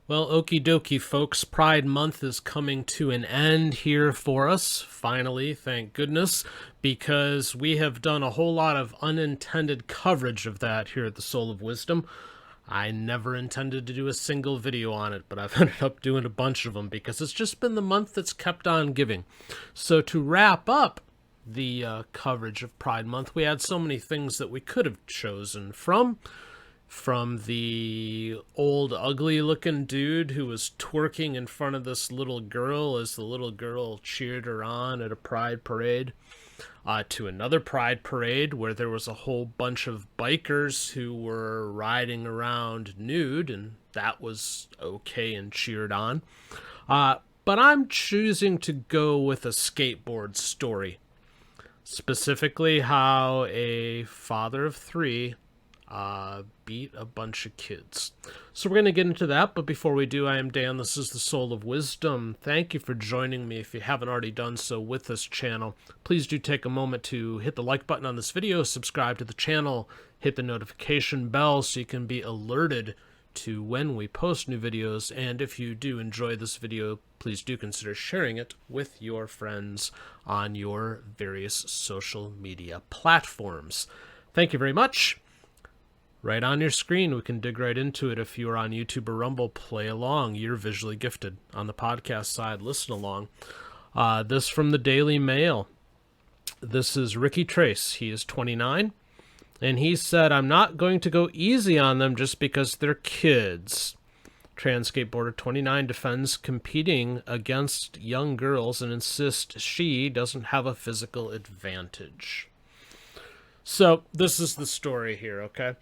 Well, okie dokie, folks. Pride Month is coming to an end here for us, finally, thank goodness, because we have done a whole lot of unintended coverage of that here at the Soule of Wisdom. I never intended to do a single video on it, but I've ended up doing a bunch of them because it's just been the month that's kept on giving. So to wrap up the coverage of Pride Month, we had so many things that we could have chosen from the old ugly looking dude who was twerking in front of this little girl as the little girl cheered her on at a pride parade, to another pride parade where there was a whole bunch of bikers who were riding around nude, and that was okay and cheered on. But I'm choosing to go with a skateboard story, specifically how a father of three beat a bunch of kids. So we're going to get into that, but before we do, I am Dan. This is the Soule of Wisdom. Thank you for joining me. If you haven't already done so with this channel, please do take a moment to hit the like button on this video, subscribe to the channel, hit the notification bell so you can be alerted to when we post new videos, and if you do enjoy this video, please do consider sharing it with your friends on your various social media platforms. Thank you very much. Right on your screen, we can dig right into it. If you're on YouTube or Rumble, play along. You're visually gifted. On the podcast side, listen along. This from the Daily Mail. This is Ricci Tres. He is 29. And he said, "I'm not going to go easy on them just because they're kids." Trans skateboarder 29 defends competing against young girls and insists she doesn't have a physical advantage. So this is the story here, okay?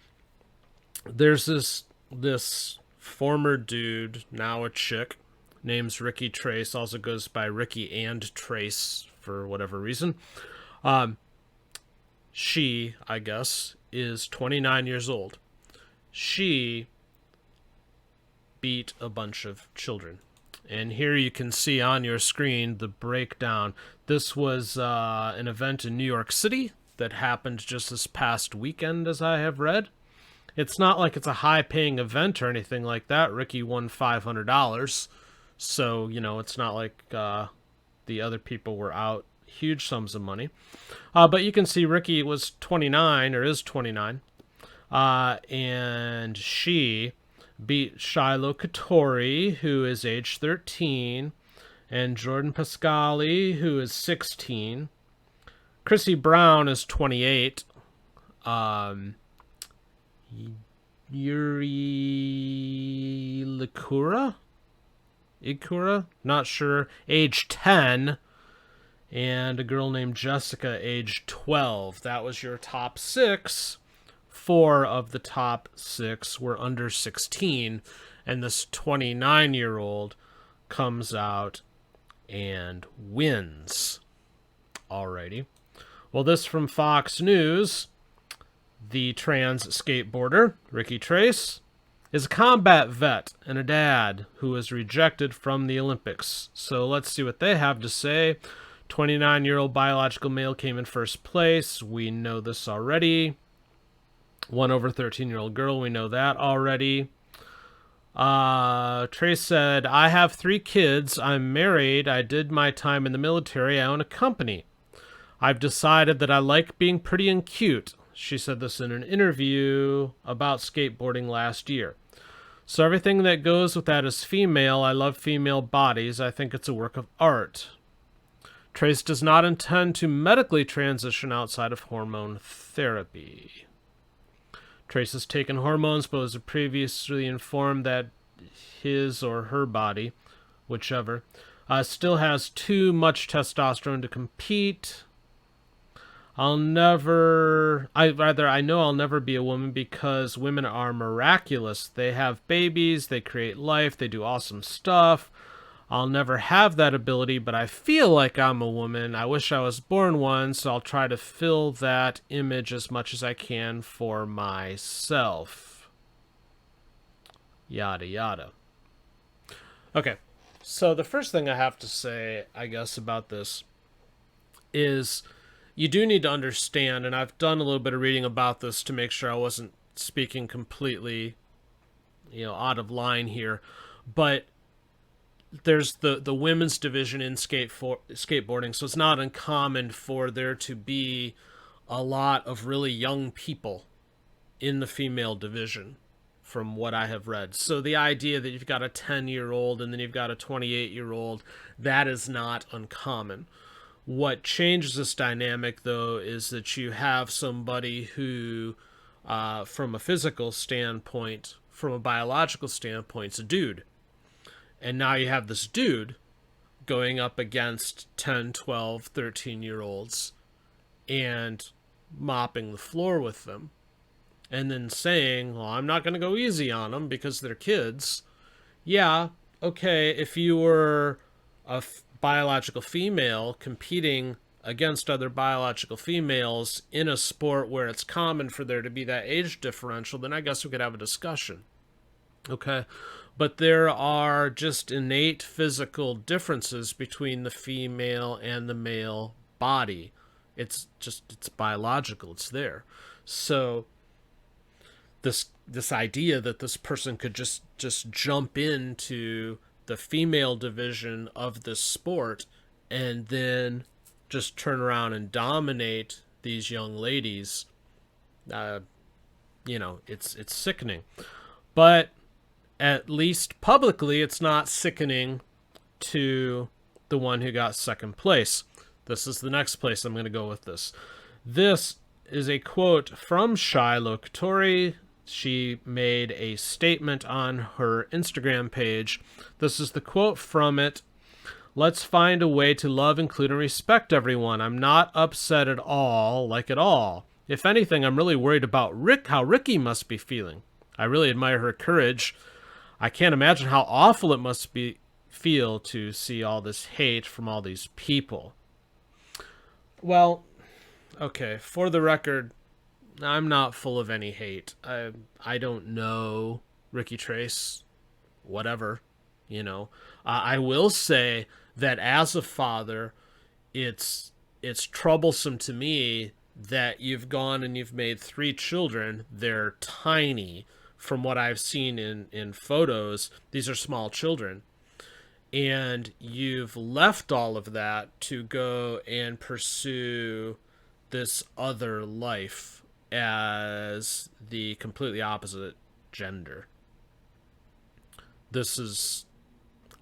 There's this former dude, now a chick, name's Ricci Tres, also goes by Ricky and Trace for whatever reason. She, I guess, is 29 years old. She beat a bunch of children. And here you can see on your screen the breakdown. This was an event in New York City that happened just this past weekend, as I have read. It's not like it's a high-paying event or anything like that. Ricky won $500. So, you know, it's not like the other people were out huge sums of money. But you can see Ricky was 29, or is 29. And she beat Shiloh Catori, who is age 13, and Jordan Pascali, who is 16. Chrissy Brown is 28. Yuri Ikura, not sure, age 10, and a girl named Jessica, age 12. That was your top 6. 4 of the top 6 were under 16, and this 29-year-old comes out and wins. Alrighty. Well, this from Fox News. The trans skateboarder, Ricci Tres, is a combat vet and a dad who was rejected from the Olympics. So let's see what they have to say. 29-year-old biological male came in first place. We know this already. 1 over 13-year-old girl. We know that already. Tres said, "I have 3 kids. I'm married. I did my time in the military. I own a company. I've decided that I like being pretty and cute." She said this in an interview about skateboarding last year. "So everything that goes with that is female. I love female bodies. I think it's a work of art." Tres does not intend to medically transition outside of hormone therapy. Tres has taken hormones, but was previously informed that his or her body, whichever, still has too much testosterone to compete. I know I'll never be a woman because women are miraculous. They have babies, they create life, they do awesome stuff. I'll never have that ability, but I feel like I'm a woman. I wish I was born one, so I'll try to fill that image as much as I can for myself. Yada, yada. Okay, so the first thing I have to say, I guess, about this is you do need to understand, and I've done a little bit of reading about this to make sure I wasn't speaking completely, out of line here. But there's the women's division in skateboarding, so it's not uncommon for there to be a lot of really young people in the female division, from what I have read. So the idea that you've got a 10-year-old and then you've got a 28-year-old, that is not uncommon. What changes this dynamic, though, is that you have somebody who, from a physical standpoint, from a biological standpoint, is a dude. And now you have this dude going up against 10, 12, 13-year-olds and mopping the floor with them. And then saying, well, I'm not going to go easy on them because they're kids. Yeah, okay, if you were a biological female competing against other biological females in a sport where it's common for there to be that age differential, then I guess we could have a discussion. Okay, but there are just innate physical differences between the female and the male body. It's biological, it's there. So this idea that this person could just jump into the female division of this sport and then just turn around and dominate these young ladies, it's sickening. But at least publicly, it's not sickening to the one who got second place. This is the next place I'm going to go with this. This is a quote from Shiloh Catori. She made a statement on her Instagram page. This is the quote from it. Let's find a way to love, include, and respect everyone. I'm not upset at all, like at all. If anything, I'm really worried about how Ricci must be feeling. I really admire her courage. I can't imagine how awful it must feel to see all this hate from all these people. Well, okay, for the record, I'm not full of any hate. I don't know Ricci Tres, whatever, I will say that as a father, it's troublesome to me that you've gone and you've made 3 children. They're tiny. From what I've seen in photos, these are small children. And you've left all of that to go and pursue this other life as the completely opposite gender. This is...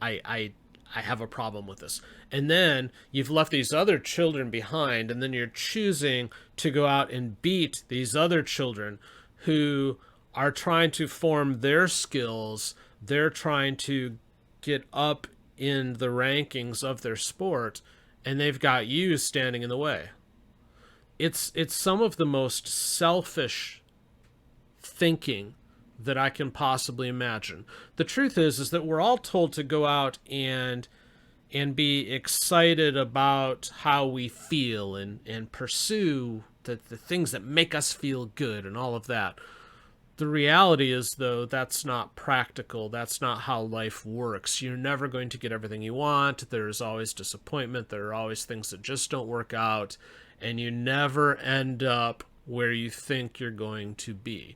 I have a problem with this. And then you've left these other children behind, and then you're choosing to go out and beat these other children who are trying to form their skills. They're trying to get up in the rankings of their sport, and they've got you standing in the way. It's some of the most selfish thinking that I can possibly imagine. The truth is that we're all told to go out and be excited about how we feel and pursue the things that make us feel good and all of that. The reality is, though, that's not practical. That's not how life works. You're never going to get everything you want. There's always disappointment. There are always things that just don't work out. And you never end up where you think you're going to be.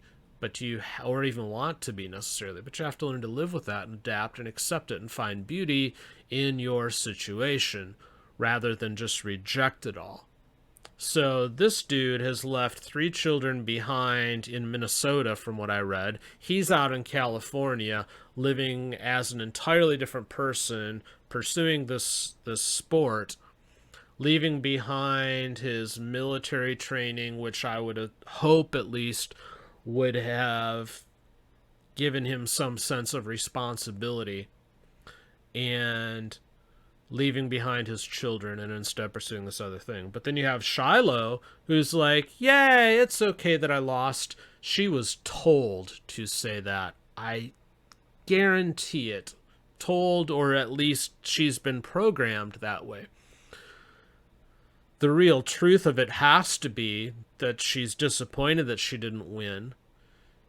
Or even want to be necessarily. But you have to learn to live with that and adapt and accept it and find beauty in your situation rather than just reject it all. So this dude has left 3 children behind in Minnesota, from what I read. He's out in California, living as an entirely different person, pursuing this sport, leaving behind his military training, which I would hope at least would have given him some sense of responsibility, and leaving behind his children and instead pursuing this other thing. But then you have Shiloh, who's like, yay, it's okay that I lost. She was told to say that. I guarantee it. Told, or at least she's been programmed that way. The real truth of it has to be that she's disappointed that she didn't win.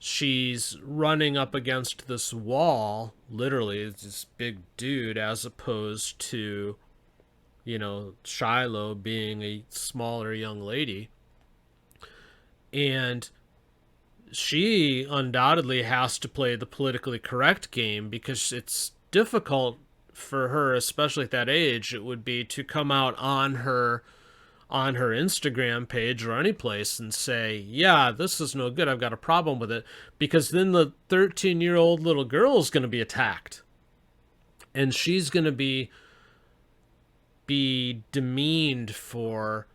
She's running up against this wall, literally, this big dude, as opposed to, Shiloh being a smaller young lady. And she undoubtedly has to play the politically correct game, because it's difficult for her, especially at that age. It would be to come out on her Instagram page or any place and say, yeah, this is no good, I've got a problem with it, because then the 13-year-old little girl is going to be attacked, and she's going to be demeaned for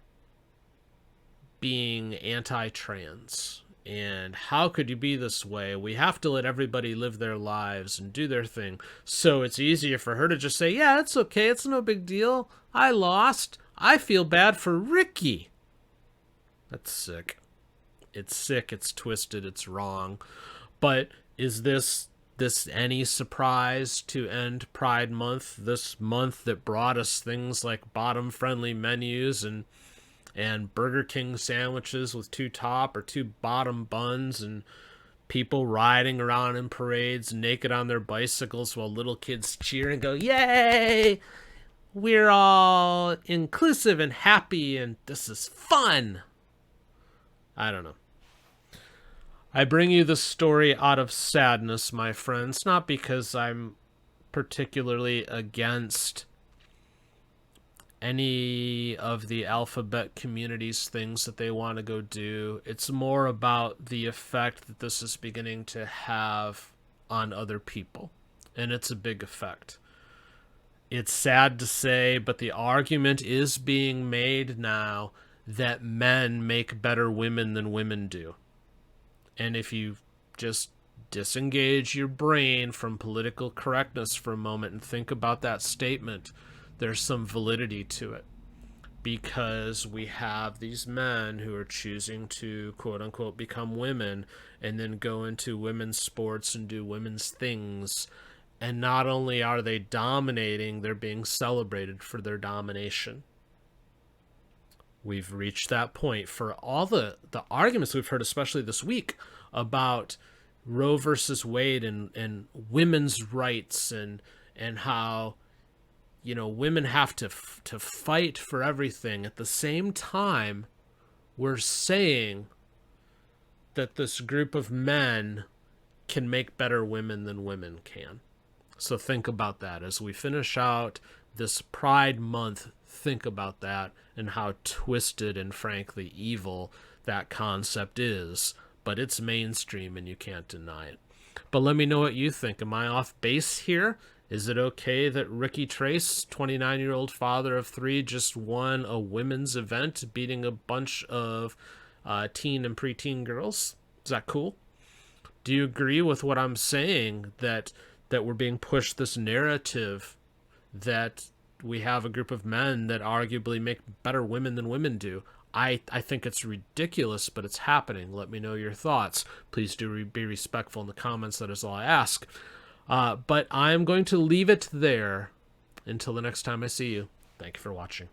being anti-trans. And how could you be this way? We have to let everybody live their lives and do their thing. So it's easier for her to just say, yeah, it's okay, it's no big deal, I lost, I feel bad for Ricky. That's sick. It's sick, it's twisted, it's wrong. But is this any surprise to end Pride Month, this month that brought us things like bottom-friendly menus and Burger King sandwiches with 2 top or 2 bottom buns, and people riding around in parades naked on their bicycles while little kids cheer and go, yay, we're all inclusive and happy and this is fun? I don't know. I bring you this story out of sadness, my friends, not because I'm particularly against any of the alphabet community's things that they want to go do. It's more about the effect that this is beginning to have on other people, and it's a big effect. It's sad to say, but the argument is being made now that men make better women than women do. And if you just disengage your brain from political correctness for a moment and think about that statement, there's some validity to it. Because we have these men who are choosing to, quote unquote, become women and then go into women's sports and do women's things. And not only are they dominating, they're being celebrated for their domination. We've reached that point for all the arguments we've heard, especially this week, about Roe versus Wade and women's rights and how, you know, women have to fight for everything. At the same time, we're saying that this group of men can make better women than women can. So think about that as we finish out this Pride Month. Think about that and how twisted and frankly evil that concept is. But it's mainstream and you can't deny it. But let me know what you think. Am I off base here? Is it okay that Ricci Tres, 29-year-old father of 3, just won a women's event, beating a bunch of teen and preteen girls? Is that cool? Do you agree with what I'm saying, that we're being pushed this narrative that we have a group of men that arguably make better women than women do? I think it's ridiculous, but it's happening. Let me know your thoughts. Please do be respectful in the comments. That is all I ask. But I'm going to leave it there until the next time I see you. Thank you for watching.